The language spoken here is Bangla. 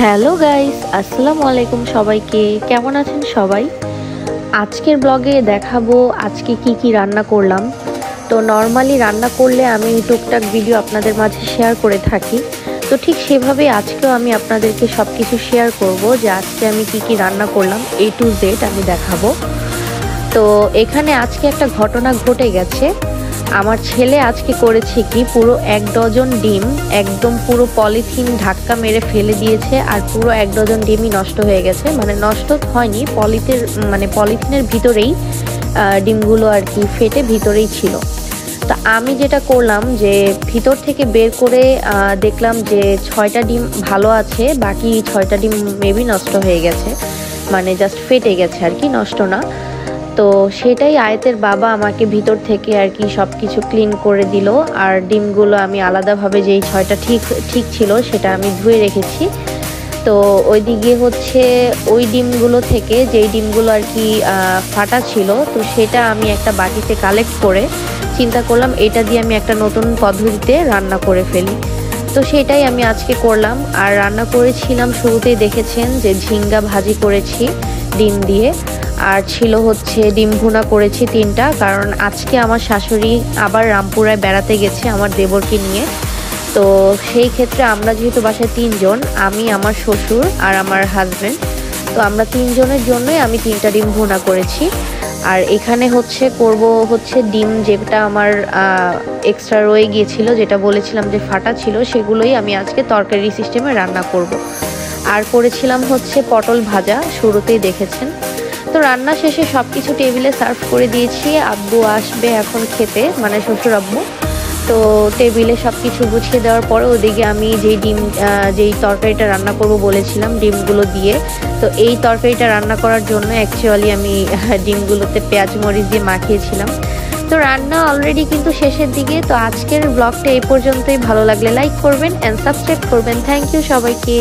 হ্যালো গাইস, আসসালামু আলাইকুম সবাইকে। কেমন আছেন সবাই? আজকের ব্লগে দেখাবো আজকে কি কি রান্না করলাম। তো নর্মালি রান্না করলে আমি টুকটাক ভিডিও আপনাদের মাঝে শেয়ার করে থাকি। তো ঠিক সেভাবেই আজকেও আমি আপনাদেরকে সব কিছু শেয়ার করব যে আজকে আমি কি কি রান্না করলাম, A to Z আমি দেখাবো। তো এখানে আজকে একটা ঘটনা ঘটে গেছে। আমার ছেলে আজকে করেছে কি, পুরো 1 ডজন ডিম একদম পুরো পলিথিন ধাক্কা মেরে ফেলে দিয়েছে, আর পুরো 1 ডজন ডিমই নষ্ট হয়ে গেছে। মানে নষ্ট হয়নি, পলিথিনের ভিতরেই ডিমগুলো আর কি ফেটে ভিতরেই ছিল। তো আমি যেটা করলাম যে ভিতর থেকে বের করে দেখলাম যে 6টা ডিম ভালো আছে, বাকি 6টা ডিম মেবি নষ্ট হয়ে গেছে, মানে জাস্ট ফেটে গেছে আর কি, নষ্ট না। তো সেটাই আয়াতের বাবা আমাকে ভিতর থেকে আর কি সব কিছু ক্লিন করে দিল। আর ডিমগুলো আমি আলাদাভাবে যেই 6টা ঠিক ছিল সেটা আমি ধুয়ে রেখেছি। তো ওইদিকে হচ্ছে ওই ডিমগুলো থেকে যেই ডিমগুলো আর কি ফাটা ছিল, তো সেটা আমি একটা বাটিতে কালেক্ট করে চিন্তা করলাম এটা দিয়ে আমি একটা নতুন পদ্ধতিতে রান্না করে ফেলি। তো সেটাই আমি আজকে করলাম। আর রান্না করেছিলাম, শুরুতেই দেখেছেন যে ঝিঙ্গা ভাজি করেছি ডিম দিয়ে, আর ছিল হচ্ছে ডিম ভুনা করেছি 3টা, কারণ আজকে আমার শাশুড়ি আবার রামপুরায় বেড়াতে গেছে আমার দেবরকে নিয়ে। তো সেই ক্ষেত্রে আমরা যেহেতু বাসায় 3 জন, আমি, আমার শ্বশুর আর আমার হাজব্যান্ড, তো আমরা 3 জনের জন্যই আমি 3টা ডিম ভুনা করেছি। আর এখানে করব ডিম যেটা আমার এক্সট্রা রয়ে গিয়েছিল, যেটা বলেছিলাম যে ফাটা ছিল, সেগুলোই আমি আজকে তরকারি সিস্টেমে রান্না করব। আর করেছিলাম পটল ভাজা, শুরুতেই দেখেছেন। তো রান্না শেষে সব কিছু টেবিলে সার্ভ করে দিয়েছি। আব্বু আসবে এখন খেতে, মানে শ্বশুর আব্বু। তো টেবিলে সব কিছু গুছিয়ে দেওয়ার পরে ওদিকে আমি যেই তরকারিটা রান্না করব বলেছিলাম ডিমগুলো দিয়ে, তো এই তরকারিটা রান্না করার জন্য অ্যাকচুয়ালি আমি ডিমগুলোতে পেঁয়াজ মরিচ দিয়ে মাখিয়েছিলাম। তো রান্না অলরেডি কিন্তু শেষের দিকে। তো আজকের ব্লগটা এই পর্যন্তই। ভালো লাগলে লাইক করবেন অ্যান্ড সাবস্ক্রাইব করবেন। থ্যাংক ইউ সবাইকে।